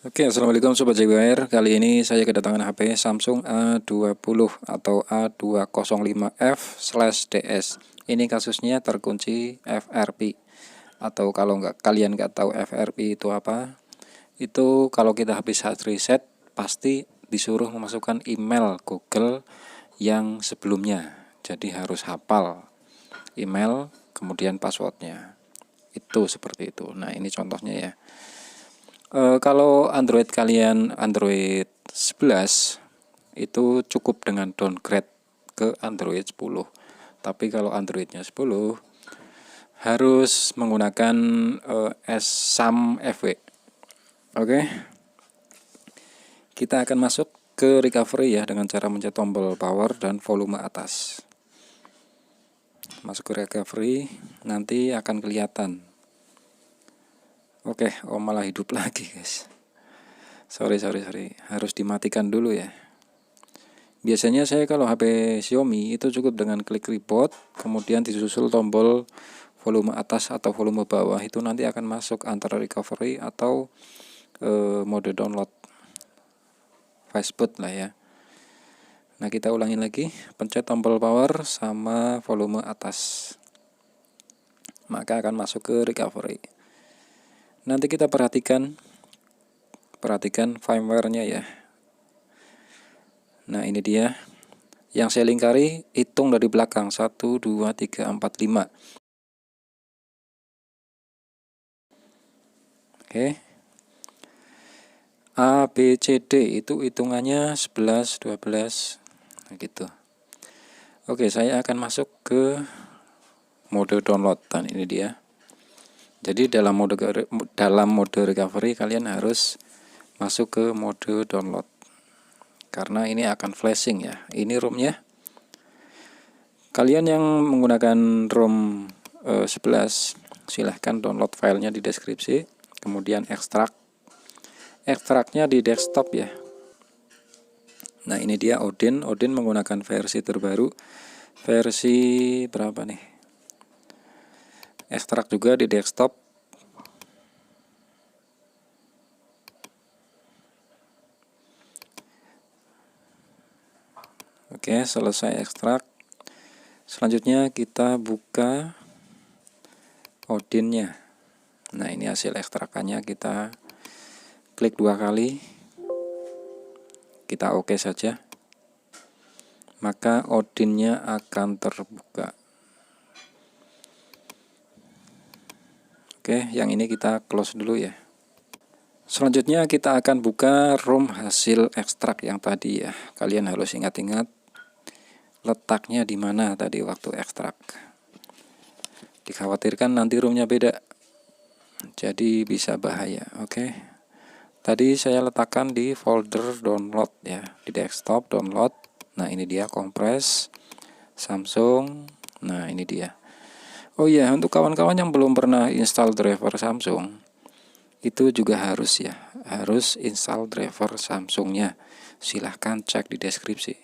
Oke, assalamualaikum Sobat JBR. Kali ini saya kedatangan HP Samsung A20 atau A205F/DS. Ini kasusnya terkunci FRP. Atau kalau kalian nggak tahu FRP itu apa, itu kalau kita habis hard reset pasti disuruh memasukkan email Google yang sebelumnya. Jadi harus hafal email kemudian passwordnya. Itu seperti itu. Nah, ini contohnya ya. Kalau Android kalian Android 11 itu cukup dengan downgrade ke Android 10. Tapi kalau Androidnya 10 harus menggunakan SAM FW. Oke. Kita akan masuk ke recovery ya dengan cara mencet tombol power dan volume atas. Masuk ke recovery, nanti akan kelihatan. Oke, malah hidup lagi guys. Sorry. Harus dimatikan dulu ya. Biasanya saya kalau HP Xiaomi itu cukup dengan klik reboot, kemudian disusul tombol volume atas atau volume bawah, itu nanti akan masuk antara recovery atau mode download fastboot lah ya. Nah, kita ulangi lagi, pencet tombol power sama volume atas, maka akan masuk ke recovery. Nanti kita perhatikan firmware-nya ya. Nah, ini dia. Yang saya lingkari, hitung dari belakang 1, 2, 3, 4, 5. Oke. A, B, C, D itu hitungannya 11, 12 gitu. Oke, saya akan masuk ke mode download. Dan ini dia. Jadi dalam mode recovery kalian harus masuk ke mode download. Karena ini akan flashing ya. Ini ROM-nya. Kalian yang menggunakan ROM 11 silahkan download filenya di deskripsi. Kemudian ekstraknya di desktop ya. Nah, ini dia Odin menggunakan versi terbaru. Versi berapa nih? Ekstrak juga di desktop. Oke, selesai ekstrak. Selanjutnya kita buka Odinnya. Nah, ini hasil ekstrakannya, kita klik 2 kali. Kita oke saja. Maka Odinnya akan terbuka. Oke, yang ini kita close dulu ya. Selanjutnya kita akan buka ROM hasil ekstrak yang tadi ya. Kalian harus ingat-ingat letaknya di mana tadi waktu ekstrak. Dikhawatirkan nanti ROM-nya beda. Jadi bisa bahaya. Oke. Tadi saya letakkan di folder download ya, di desktop download. Nah, ini dia kompres Samsung. Nah, ini dia. Oh iya, untuk kawan-kawan yang belum pernah install driver Samsung, itu juga harus ya, harus install driver Samsungnya. Silahkan cek di deskripsi.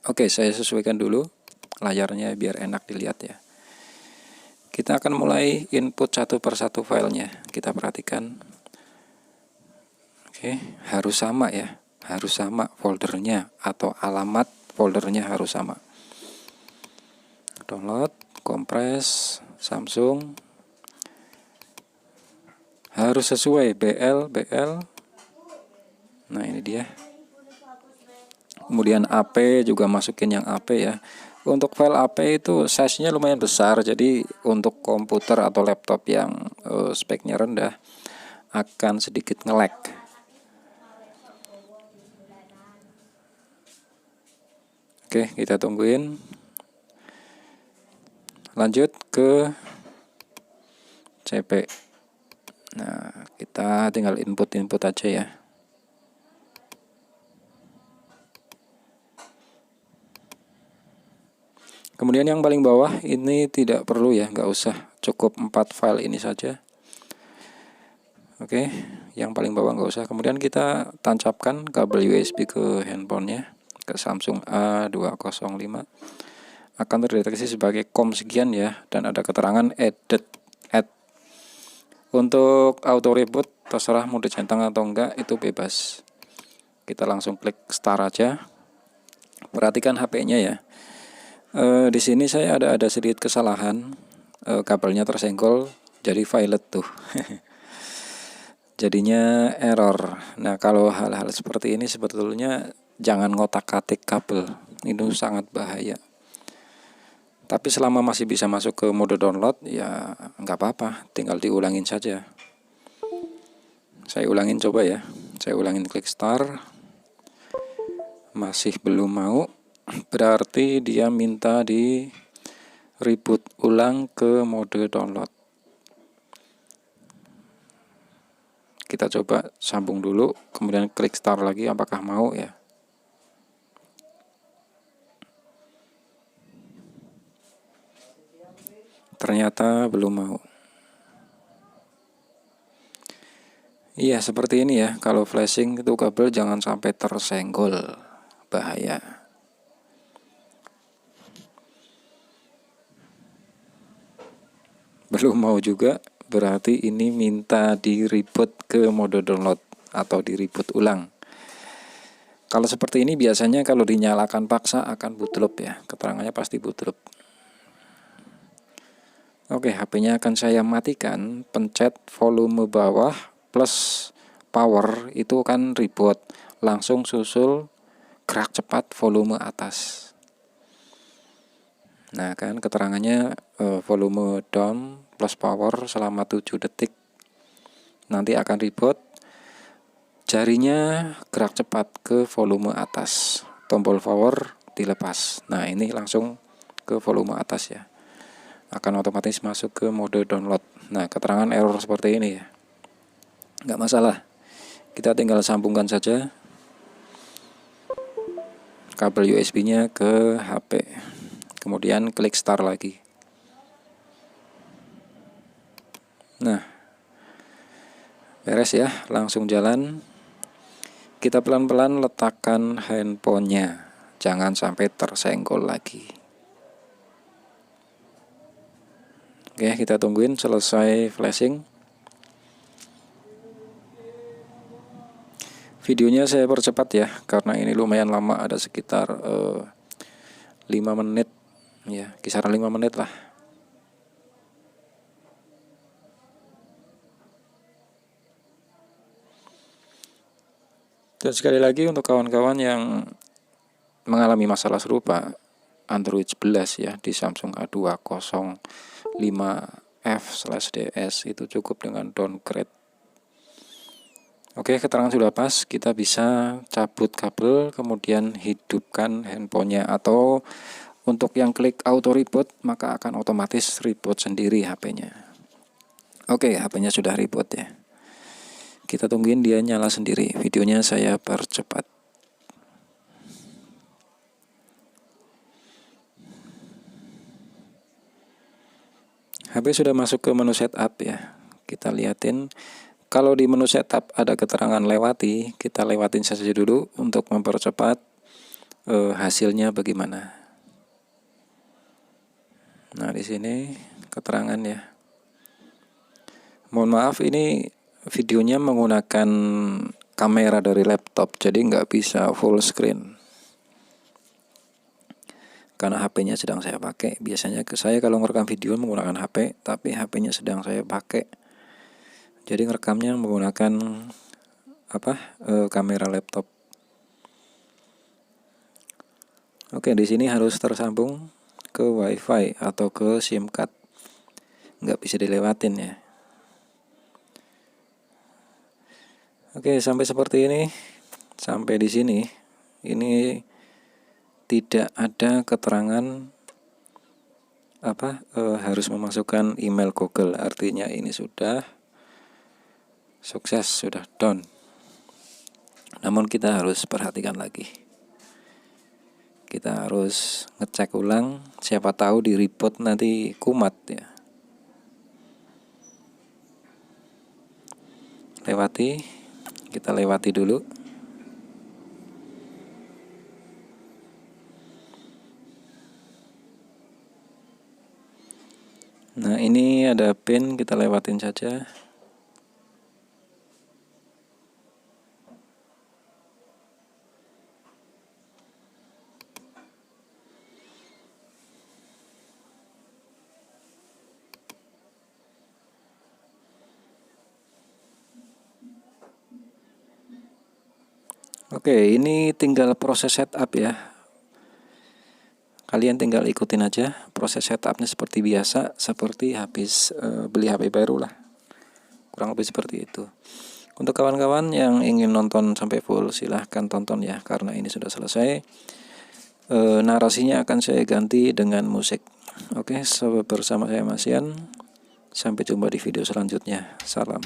Oke, saya sesuaikan dulu layarnya biar enak dilihat ya. Kita akan mulai input satu persatu filenya. Kita perhatikan. Oke, harus sama ya, harus sama foldernya atau alamat foldernya harus sama. Download, kompres Samsung. Harus sesuai BL. Nah, ini dia. Kemudian AP juga masukin yang AP ya. Untuk file AP itu size-nya lumayan besar, jadi untuk komputer atau laptop yang speknya rendah akan sedikit nge-lag. Oke, kita tungguin. Lanjut ke CP. Nah, kita tinggal input aja ya. Kemudian yang paling bawah ini tidak perlu ya, nggak usah, cukup 4 file ini saja. Oke, yang paling bawah nggak usah. Kemudian kita tancapkan kabel USB ke handphonenya, ke Samsung A205. Akan terdeteksi sebagai COM sekian ya, dan ada keterangan add. Untuk auto reboot terserah mau dicentang atau enggak, itu bebas. Kita langsung klik start aja. Perhatikan HP-nya ya. Di sini saya ada sedikit kesalahan, kabelnya tersenggol jadi violet tuh. Jadinya error. Nah, kalau hal-hal seperti ini sebetulnya jangan ngotak-atik kabel, itu sangat bahaya. Tapi selama masih bisa masuk ke mode download, ya nggak apa-apa, tinggal diulangin saja. Saya ulangin coba ya. Saya ulangin klik start. Masih belum mau, berarti dia minta di reboot ulang ke mode download. Kita coba sambung dulu, kemudian klik start lagi, apakah mau ya. Ternyata belum mau. Iya, seperti ini ya. Kalau flashing itu kabel jangan sampai tersenggol, bahaya. Belum mau juga, berarti ini minta di reboot ke mode download atau di reboot ulang. Kalau seperti ini biasanya kalau dinyalakan paksa akan bootloop ya, keterangannya pasti bootloop. Oke, HP-nya akan saya matikan, pencet volume bawah plus power itu kan reboot, langsung susul gerak cepat volume atas. Nah kan keterangannya volume down plus power selama 7 detik, nanti akan reboot, jarinya gerak cepat ke volume atas, tombol power dilepas. Nah ini langsung ke volume atas ya, akan otomatis masuk ke mode download. Nah keterangan error seperti ini ya, nggak masalah, kita tinggal sambungkan saja kabel USB nya ke HP, kemudian klik start lagi. Nah beres ya, langsung jalan. Kita pelan-pelan letakkan handphonenya, jangan sampai tersenggol lagi. Oke, kita tungguin selesai flashing. Videonya saya percepat ya, karena ini lumayan lama, ada sekitar 5 menit ya, kisaran 5 menit lah. Dan sekali lagi untuk kawan-kawan yang mengalami masalah serupa Android 11 ya di Samsung A205F/DS, itu cukup dengan downgrade. Oke, keterangan sudah pas, kita bisa cabut kabel kemudian hidupkan handphonenya, atau untuk yang klik auto reboot maka akan otomatis reboot sendiri HP-nya. Oke, HP-nya sudah reboot ya. Kita tungguin dia nyala sendiri. Videonya saya percepat. HP sudah masuk ke menu setup ya. Kita liatin. Kalau di menu setup ada keterangan lewati, kita lewatin saja dulu untuk mempercepat hasilnya bagaimana. Nah, di sini keterangan ya. Mohon maaf, ini videonya menggunakan kamera dari laptop, jadi nggak bisa full screen. Karena HP-nya sedang saya pakai. Biasanya saya kalau merekam video menggunakan HP, tapi HP-nya sedang saya pakai. Jadi ngerekamnya menggunakan kamera laptop. Oke, di sini harus tersambung ke WiFi atau ke SIM card. Nggak bisa dilewatin ya. Oke, sampai seperti ini. Sampai di sini. Ini tidak ada keterangan harus memasukkan email Google. Artinya ini sudah sukses, sudah done. Namun kita harus perhatikan lagi. Kita harus ngecek ulang, siapa tahu di reboot nanti kumat ya. Kita lewati dulu. Nah ini ada pin, kita lewatin saja. Oke, ini tinggal proses setup ya. Kalian tinggal ikutin aja proses setupnya seperti biasa, seperti habis beli HP baru lah. Kurang lebih seperti itu. Untuk kawan-kawan yang ingin nonton sampai full, silahkan tonton ya, karena ini sudah selesai. Narasinya akan saya ganti dengan musik. Oke, bersama saya Mas Yan. Sampai jumpa di video selanjutnya. Salam.